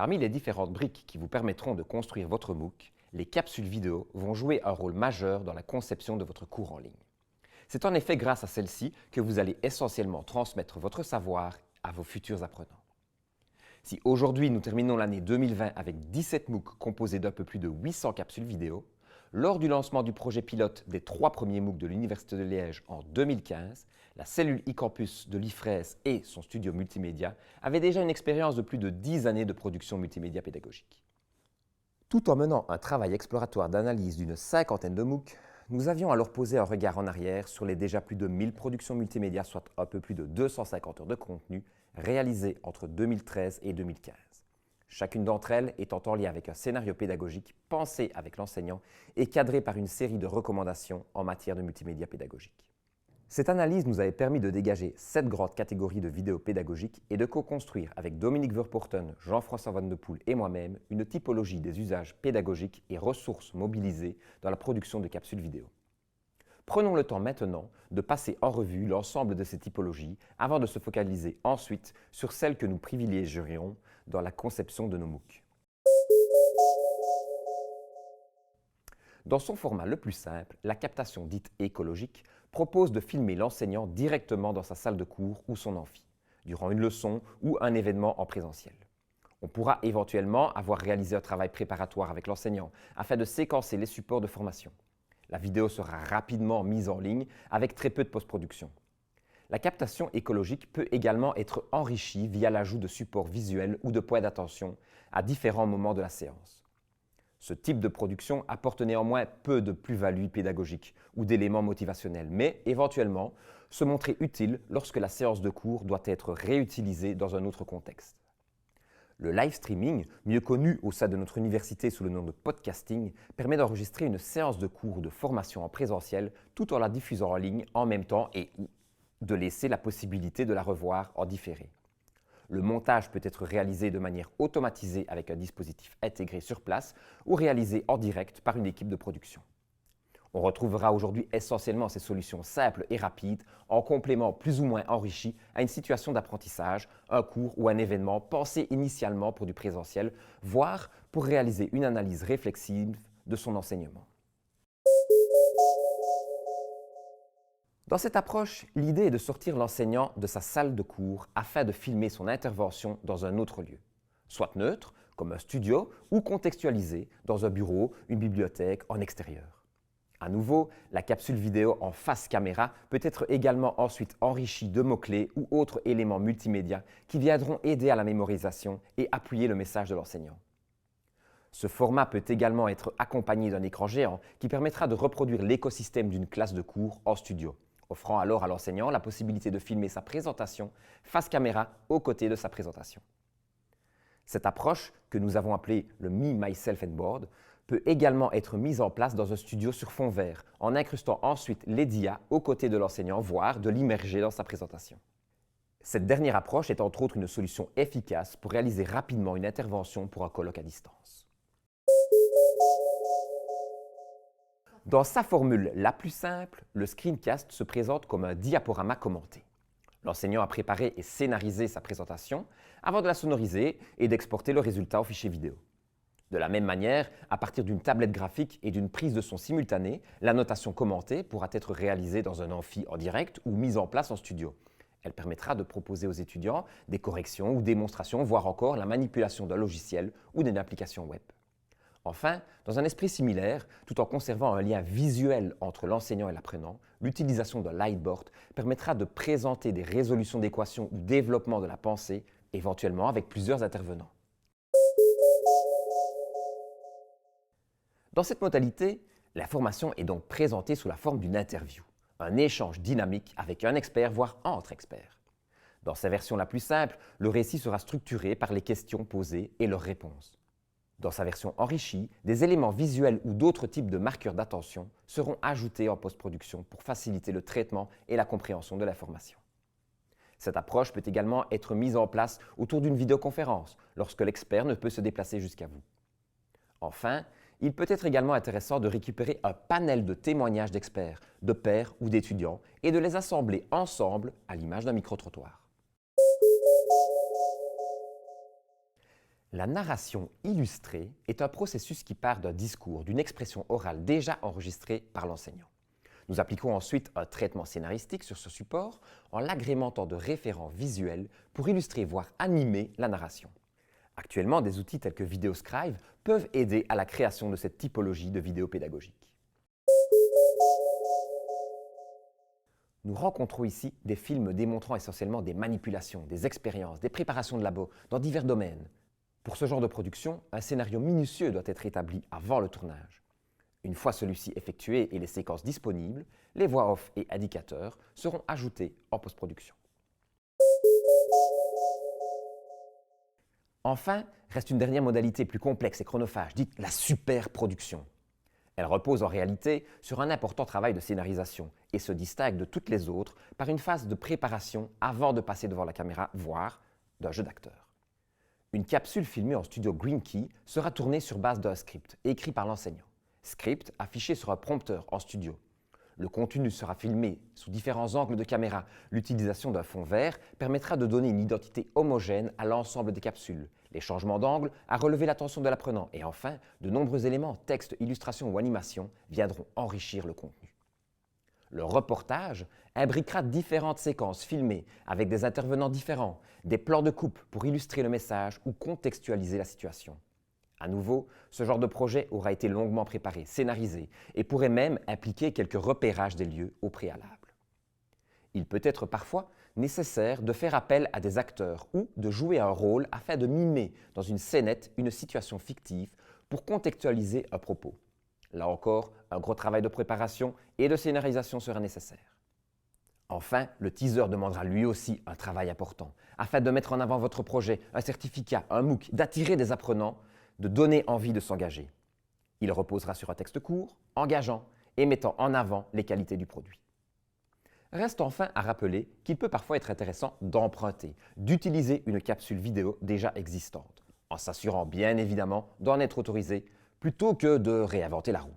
Parmi les différentes briques qui vous permettront de construire votre MOOC, les capsules vidéo vont jouer un rôle majeur dans la conception de votre cours en ligne. C'est en effet grâce à celles-ci que vous allez essentiellement transmettre votre savoir à vos futurs apprenants. Si aujourd'hui nous terminons l'année 2020 avec 17 MOOC composés d'un peu plus de 800 capsules vidéo, lors du lancement du projet pilote des 3 premiers MOOC de l'Université de Liège en 2015, la cellule e-campus de l'IFRES et son studio multimédia avaient déjà une expérience de plus de 10 années de production multimédia pédagogique. Tout en menant un travail exploratoire d'analyse d'une cinquantaine de MOOC, nous avions alors posé un regard en arrière sur les déjà plus de 1000 productions multimédia, soit un peu plus de 250 heures de contenu, réalisées entre 2013 et 2015. Chacune d'entre elles étant en lien avec un scénario pédagogique pensé avec l'enseignant et cadré par une série de recommandations en matière de multimédia pédagogique. Cette analyse nous avait permis de dégager 7 grandes catégories de vidéos pédagogiques et de co-construire avec Dominique Verpoorten, Jean-François Van de Poel et moi-même une typologie des usages pédagogiques et ressources mobilisées dans la production de capsules vidéo. Prenons le temps maintenant de passer en revue l'ensemble de ces typologies avant de se focaliser ensuite sur celles que nous privilégierions dans la conception de nos MOOC. Dans son format le plus simple, la captation dite écologique propose de filmer l'enseignant directement dans sa salle de cours ou son amphi, durant une leçon ou un événement en présentiel. On pourra éventuellement avoir réalisé un travail préparatoire avec l'enseignant afin de séquencer les supports de formation. La vidéo sera rapidement mise en ligne avec très peu de post-production. La captation écologique peut également être enrichie via l'ajout de supports visuels ou de points d'attention à différents moments de la séance. Ce type de production apporte néanmoins peu de plus-value pédagogique ou d'éléments motivationnels, mais éventuellement se montrer utile lorsque la séance de cours doit être réutilisée dans un autre contexte. Le live streaming, mieux connu au sein de notre université sous le nom de podcasting, permet d'enregistrer une séance de cours ou de formation en présentiel tout en la diffusant en ligne en même temps et de laisser la possibilité de la revoir en différé. Le montage peut être réalisé de manière automatisée avec un dispositif intégré sur place ou réalisé en direct par une équipe de production. On retrouvera aujourd'hui essentiellement ces solutions simples et rapides en complément plus ou moins enrichi à une situation d'apprentissage, un cours ou un événement pensé initialement pour du présentiel, voire pour réaliser une analyse réflexive de son enseignement. Dans cette approche, l'idée est de sortir l'enseignant de sa salle de cours afin de filmer son intervention dans un autre lieu, soit neutre, comme un studio, ou contextualisé dans un bureau, une bibliothèque, en extérieur. À nouveau, la capsule vidéo en face caméra peut être également ensuite enrichie de mots-clés ou autres éléments multimédia qui viendront aider à la mémorisation et appuyer le message de l'enseignant. Ce format peut également être accompagné d'un écran géant qui permettra de reproduire l'écosystème d'une classe de cours en studio, offrant alors à l'enseignant la possibilité de filmer sa présentation face caméra aux côtés de sa présentation. Cette approche, que nous avons appelée le Me, Myself and Board, peut également être mise en place dans un studio sur fond vert, en incrustant ensuite les DIA aux côtés de l'enseignant, voire de l'immerger dans sa présentation. Cette dernière approche est entre autres une solution efficace pour réaliser rapidement une intervention pour un colloque à distance. Dans sa formule la plus simple, le screencast se présente comme un diaporama commenté. L'enseignant a préparé et scénarisé sa présentation avant de la sonoriser et d'exporter le résultat en fichier vidéo. De la même manière, à partir d'une tablette graphique et d'une prise de son simultanée, la notation commentée pourra être réalisée dans un amphi en direct ou mise en place en studio. Elle permettra de proposer aux étudiants des corrections ou démonstrations, voire encore la manipulation d'un logiciel ou d'une application web. Enfin, dans un esprit similaire, tout en conservant un lien visuel entre l'enseignant et l'apprenant, l'utilisation d'un lightboard permettra de présenter des résolutions d'équations ou développement de la pensée, éventuellement avec plusieurs intervenants. Dans cette modalité, la formation est donc présentée sous la forme d'une interview, un échange dynamique avec un expert, voire entre experts. Dans sa version la plus simple, le récit sera structuré par les questions posées et leurs réponses. Dans sa version enrichie, des éléments visuels ou d'autres types de marqueurs d'attention seront ajoutés en post-production pour faciliter le traitement et la compréhension de l'information. Cette approche peut également être mise en place autour d'une vidéoconférence, lorsque l'expert ne peut se déplacer jusqu'à vous. Enfin, il peut être également intéressant de récupérer un panel de témoignages d'experts, de pairs ou d'étudiants et de les assembler ensemble à l'image d'un micro-trottoir. La narration illustrée est un processus qui part d'un discours, d'une expression orale déjà enregistrée par l'enseignant. Nous appliquons ensuite un traitement scénaristique sur ce support en l'agrémentant de référents visuels pour illustrer voire animer la narration. Actuellement, des outils tels que Videoscribe peuvent aider à la création de cette typologie de vidéos pédagogiques. Nous rencontrons ici des films démontrant essentiellement des manipulations, des expériences, des préparations de labo dans divers domaines. Pour ce genre de production, un scénario minutieux doit être établi avant le tournage. Une fois celui-ci effectué et les séquences disponibles, les voix off et indicateurs seront ajoutés en post-production. Enfin, reste une dernière modalité plus complexe et chronophage, dite la superproduction. Elle repose en réalité sur un important travail de scénarisation et se distingue de toutes les autres par une phase de préparation avant de passer devant la caméra, voire d'un jeu d'acteur. Une capsule filmée en studio Green Key sera tournée sur base d'un script écrit par l'enseignant. Script affiché sur un prompteur en studio. Le contenu sera filmé sous différents angles de caméra. L'utilisation d'un fond vert permettra de donner une identité homogène à l'ensemble des capsules. Les changements d'angle à relever l'attention de l'apprenant. Et enfin, de nombreux éléments, textes, illustrations ou animations, viendront enrichir le contenu. Le reportage imbriquera différentes séquences filmées avec des intervenants différents, des plans de coupe pour illustrer le message ou contextualiser la situation. À nouveau, ce genre de projet aura été longuement préparé, scénarisé et pourrait même impliquer quelques repérages des lieux au préalable. Il peut être parfois nécessaire de faire appel à des acteurs ou de jouer un rôle afin de mimer dans une scénette une situation fictive pour contextualiser un propos. Là encore, un gros travail de préparation et de scénarisation sera nécessaire. Enfin, le teaser demandera lui aussi un travail important, afin de mettre en avant votre projet, un certificat, un MOOC, d'attirer des apprenants, de donner envie de s'engager. Il reposera sur un texte court, engageant et mettant en avant les qualités du produit. Reste enfin à rappeler qu'il peut parfois être intéressant d'emprunter, d'utiliser une capsule vidéo déjà existante, en s'assurant bien évidemment d'en être autorisé, plutôt que de réinventer la roue.